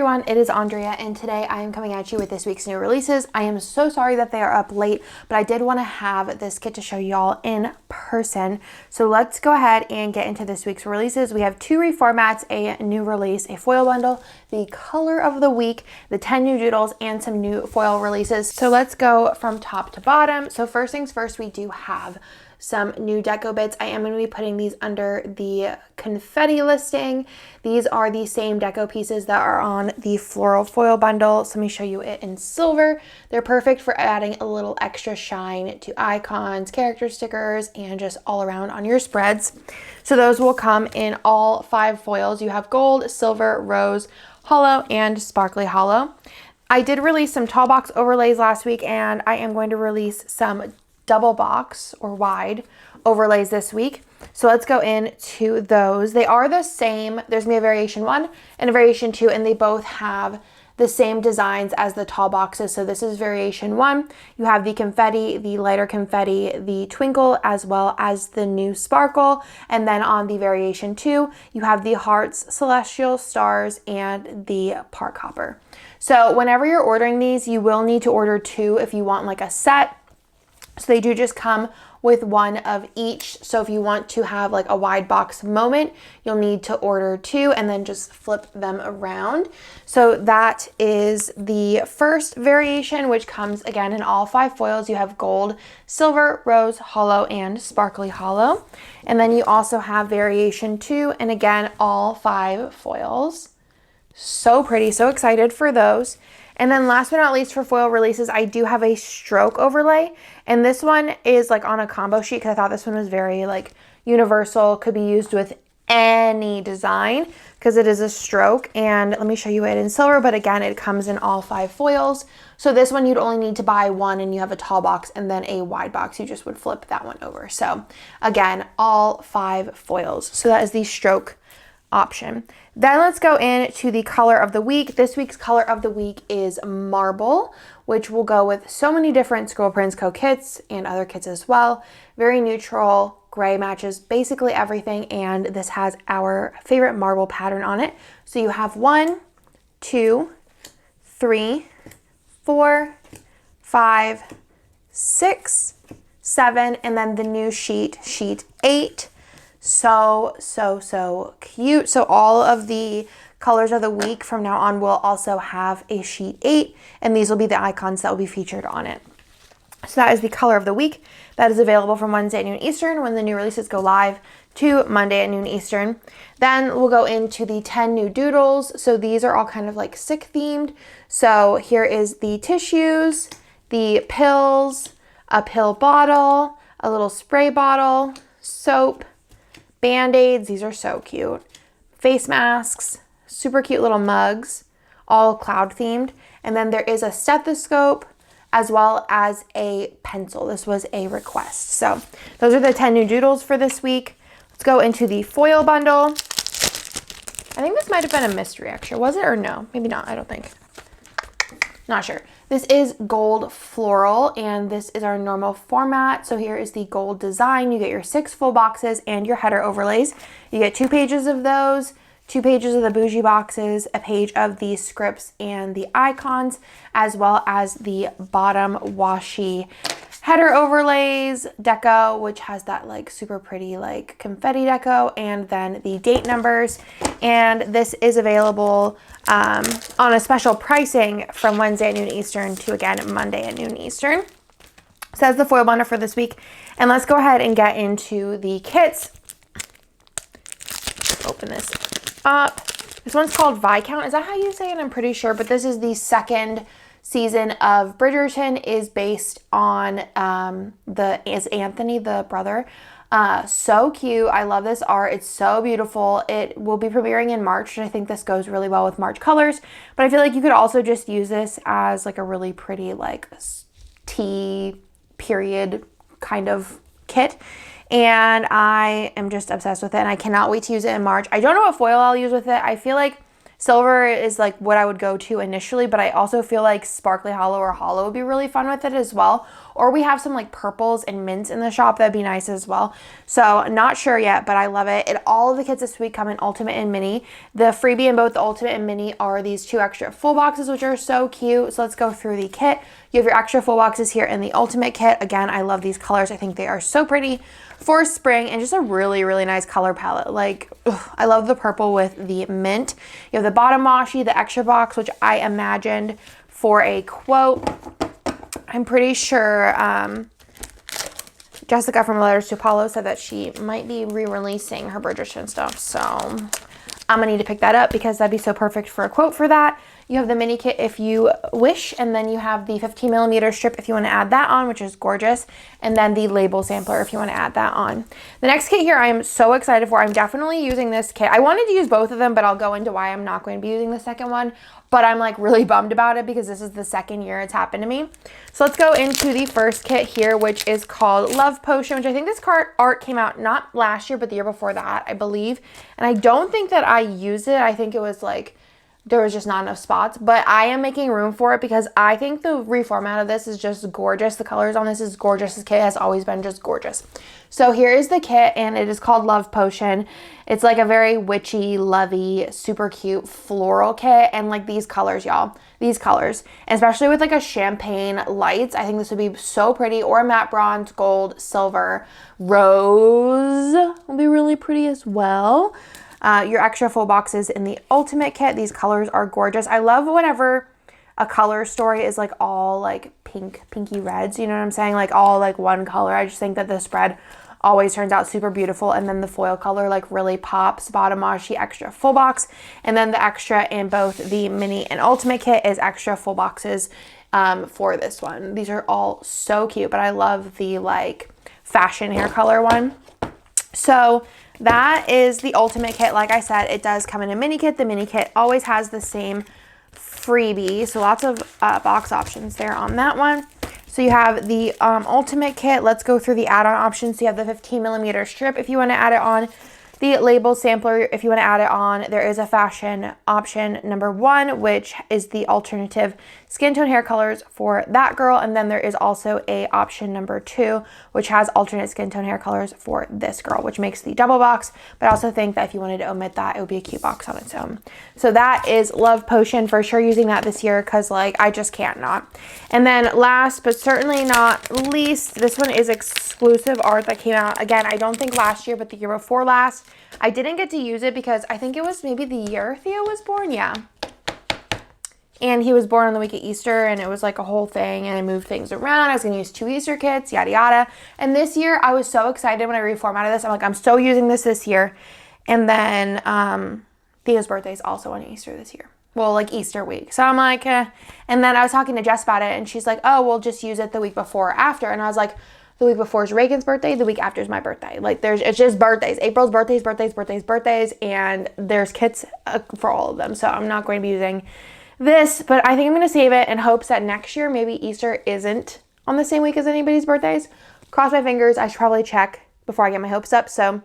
Everyone, it is Andrea, and today I am coming at you with this week's new releases. I am so sorry that they are up late, but I did want to have this kit to show y'all in person. So let's go ahead and get into this week's releases. We have two reformats, a new release, a foil bundle, the color of the week, the 10 new doodles, and some new foil releases. So let's go from top to bottom. So first things first, we do have some new deco bits. I am going to be putting these under the confetti listing. These are the same deco pieces that are on the floral foil bundle. So let me show you it in silver. They're perfect for adding a little extra shine to icons, character stickers, and just all around on your spreads. So those will come in all 5 foils. You have gold, silver, rose, hollow, and sparkly hollow. I did release some tall box overlays last week, and I am going to release some double box or wide overlays this week. So let's go into those. They are the same. There's gonna be a variation 1 and a variation 2, and they both have the same designs as the tall boxes. So this is variation 1. You have the confetti, the lighter confetti, the twinkle, as well as the new sparkle. And then on the variation 2, you have the hearts, celestial stars, and the park hopper. So whenever you're ordering these, you will need to order 2 if you want like a set. So they do just come with 1 of each. So if you want to have like a wide box moment, you'll need to order 2 and then just flip them around. So that is the first variation, which comes again in all 5 foils. You have gold, silver, rose, hollow, and sparkly hollow. And then you also have variation 2, and again, all 5 foils. So pretty, so excited for those. And then last but not least for foil releases, I do have a stroke overlay. And this one is like on a combo sheet because I thought this one was very like universal, could be used with any design because it is a stroke. And let me show you it in silver, but again, it comes in all 5 foils. So this one, you'd only need to buy 1 and you have a tall box and then a wide box. You just would flip that one over. So again, all 5 foils. So that is the stroke option. Then let's go into the color of the week. This week's color of the week is marble, which will go with so many different Scribble Prince Co kits and other kits as well. Very neutral, gray matches basically everything, and this has our favorite marble pattern on it. So you have 1, 2, 3, 4, 5, 6, 7, and then the new sheet 8. So cute. So all of the colors of the week from now on will also have a sheet 8, and these will be the icons that will be featured on it. So that is the color of the week. That is available from Wednesday at noon Eastern when the new releases go live to Monday at noon Eastern. Then we'll go into the 10 new doodles. So these are all kind of like sick themed. So here is the tissues, the pills, a pill bottle, a little spray bottle, soap, Band-Aids, these are so cute, face masks, super cute little mugs, all cloud themed. And then there is a stethoscope as well as a pencil. This was a request. So those are the 10 new doodles for this week. Let's go into the foil bundle. I think this might have been a mystery extra, was it, or no? Maybe not, I don't think. Not sure. This is gold floral, and this is our normal format. So here is the gold design. You get your 6 full boxes and your header overlays. You get 2 pages of those, 2 pages of the bougie boxes, a page of the scripts and the icons, as well as the bottom washi header overlays deco, which has that like super pretty like confetti deco, and then the date numbers. And this is available on a special pricing from Wednesday at noon Eastern to again Monday at noon Eastern. So that's the foil bundle for this week. And let's go ahead and get into the kits. Open this up. This one's called Viscount. Is that how you say it? I'm pretty sure, but this is the second season of Bridgerton, is based on is Anthony the brother. So cute. I love this art. It's so beautiful. It will be premiering in March, and I think this goes really well with March colors, but I feel like you could also just use this as like a really pretty like tea period kind of kit. And I am just obsessed with it, and I cannot wait to use it in March. I don't know what foil I'll use with it. I feel like Silver is like what I would go to initially, but I also feel like sparkly hollow or hollow would be really fun with it as well. Or we have some like purples and mints in the shop. That'd be nice as well. So not sure yet, but I love it. All of the kits this week come in Ultimate and Mini. The freebie in both the Ultimate and Mini are these 2 extra full boxes, which are so cute. So let's go through the kit. You have your extra full boxes here in the Ultimate kit. Again, I love these colors. I think they are so pretty for spring and just a really, really nice color palette. Like, ugh, I love the purple with the mint. You have the bottom washi, the extra box, which I imagined for a quote. I'm pretty sure Jessica from Letters to Apollo said that she might be re-releasing her Bridgerton stuff. So I'm gonna need to pick that up because that'd be so perfect for a quote for that. You have the mini kit if you wish, and then you have the 15mm strip if you want to add that on, which is gorgeous, and then the label sampler if you want to add that on. The next kit here I am so excited for. I'm definitely using this kit. I wanted to use both of them, but I'll go into why I'm not going to be using the second one, but I'm like really bummed about it because this is the second year it's happened to me. So let's go into the first kit here, which is called Love Potion, which I think this card art came out not last year, but the year before that, I believe. And I don't think that I used it. I think it was like, there was just not enough spots, but I am making room for it because I think the reformat of this is just gorgeous. The colors on this is gorgeous. This kit has always been just gorgeous. So here is the kit, and it is called Love Potion. It's like a very witchy, lovey, super cute floral kit, and like these colors, y'all. These colors, and especially with like a champagne lights, I think this would be so pretty, or a matte bronze, gold, silver, rose will be really pretty as well. Your extra full boxes in the Ultimate kit. These colors are gorgeous. I love whenever a color story is like all like pinky reds, you know what I'm saying? Like all like one color. I just think that the spread always turns out super beautiful. And then the foil color like really pops. Bottom washi extra full box. And then the extra in both the Mini and Ultimate kit is extra full boxes for this one. These are all so cute, but I love the like fashion hair color one. So that is the Ultimate kit. Like I said, it does come in a mini kit. The mini kit always has the same freebie. So lots of box options there on that one. So you have the Ultimate kit. Let's go through the add-on options. So you have the 15mm strip if you want to add it on. The label sampler, if you want to add it on. There is a fashion option number 1, which is the alternative skin tone hair colors for that girl. And then there is also a option number 2, which has alternate skin tone hair colors for this girl, which makes the double box. But I also think that if you wanted to omit that, it would be a cute box on its own. So that is Love Potion, for sure using that this year because like I just can't not. And then last but certainly not least, this one is exclusive art that came out. Again, I don't think last year, but the year before last. I didn't get to use it because I think it was maybe the year Theo was born. Yeah. And he was born on the week of Easter, and it was like a whole thing, and I moved things around. I was going to use 2 Easter kits, yada, yada. And this year, I was so excited when I reformatted this. I'm like, I'm so using this year. And then Theo's birthday is also on Easter this year. Well, like Easter week. So I'm like, eh. And then I was talking to Jess about it, and she's like, oh, we'll just use it the week before or after. And I was like, the week before is Reagan's birthday. The week after is my birthday. Like it's just birthdays. April's birthdays, and there's kits for all of them. So I'm not going to be using this, but I think I'm going to save it in hopes that next year maybe Easter isn't on the same week as anybody's birthdays. Cross my fingers. I should probably check before I get my hopes up. So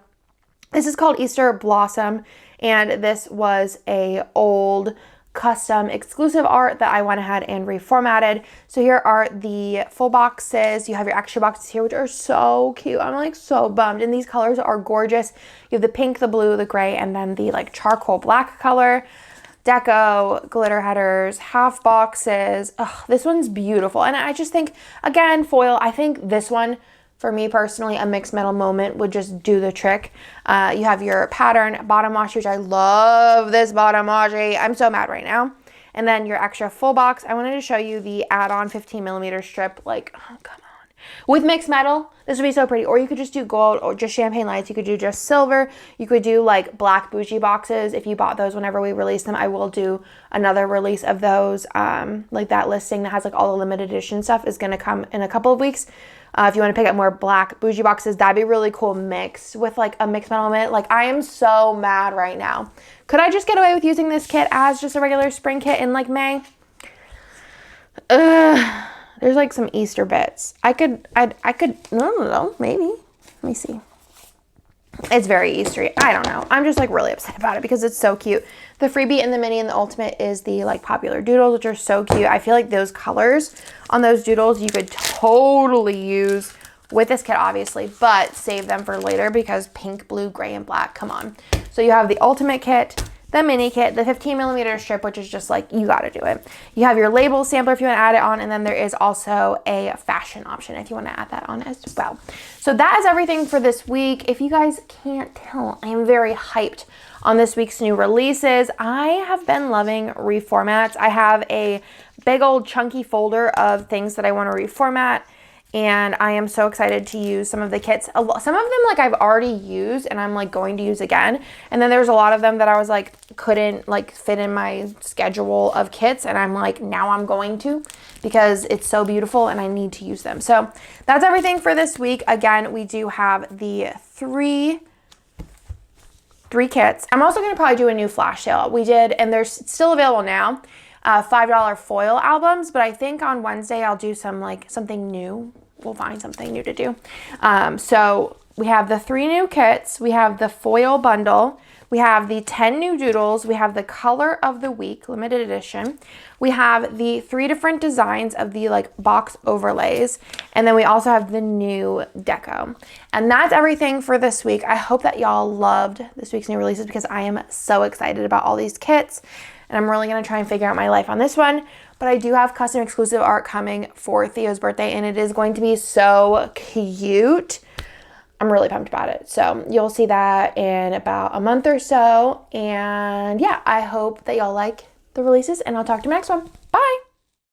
this is called Easter Blossom, and this was a old custom exclusive art that I went ahead and reformatted. So here are the full boxes. You have your extra boxes here, which are so cute. I'm like so bummed. And these colors are gorgeous. You have the pink, the blue, the gray, and then the like charcoal black color. Deco, glitter headers, half boxes. Ugh, this one's beautiful. And I just think, again, foil, I think this one, for me personally, a mixed metal moment would just do the trick. You have your pattern bottom washi, which I love this bottom washi. I'm so mad right now. And then your extra full box. I wanted to show you the add-on 15mm strip. Like, oh, come on. With mixed metal, this would be so pretty. Or you could just do gold or just champagne lights. You could do just silver. You could do like black bougie boxes. If you bought those whenever we release them, I will do another release of those. Like that listing that has like all the limited edition stuff is going to come in a couple of weeks. If you want to pick up more black bougie boxes, that'd be really cool mixed with like a mixed metal mint. Like I am so mad right now. Could I just get away with using this kit as just a regular spring kit in like May? There's like some Easter bits. I could, no, maybe. Let me see. It's very Eastery. I don't know. I'm just like really upset about it because it's so cute. The freebie and the mini and the ultimate is the like popular doodles, which are so cute. I feel like those colors on those doodles you could totally use with this kit, obviously, but save them for later because pink, blue, gray, and black, come on. So you have the ultimate kit, the mini kit, the 15mm strip, which is just like, you gotta do it. You have your label sampler if you want to add it on, and then there is also a fashion option if you want to add that on as well. So that is everything for this week. If you guys can't tell, I am very hyped on this week's new releases. I have been loving reformats. I have a big old chunky folder of things that I want to reformat, and I am so excited to use some of the kits. Some of them like I've already used and I'm like going to use again. And then there's a lot of them that I was like, couldn't like fit in my schedule of kits. And I'm like, now I'm going to, because it's so beautiful and I need to use them. So that's everything for this week. Again, we do have the three kits. I'm also going to probably do a new flash sale. We did, and they're still available now, $5 foil albums, but I think on Wednesday I'll do some like something new. We'll find something new to do. So we have the 3 new kits. We have the foil bundle. We have the 10 new doodles. We have the color of the week limited edition. We have the 3 different designs of the like box overlays. And then we also have the new deco. And that's everything for this week. I hope that y'all loved this week's new releases because I am so excited about all these kits. And I'm really going to try and figure out my life on this one. But I do have custom exclusive art coming for Theo's birthday, and it is going to be so cute. I'm really pumped about it. So you'll see that in about a month or so. And yeah, I hope that y'all like the releases, and I'll talk to you next one. Bye.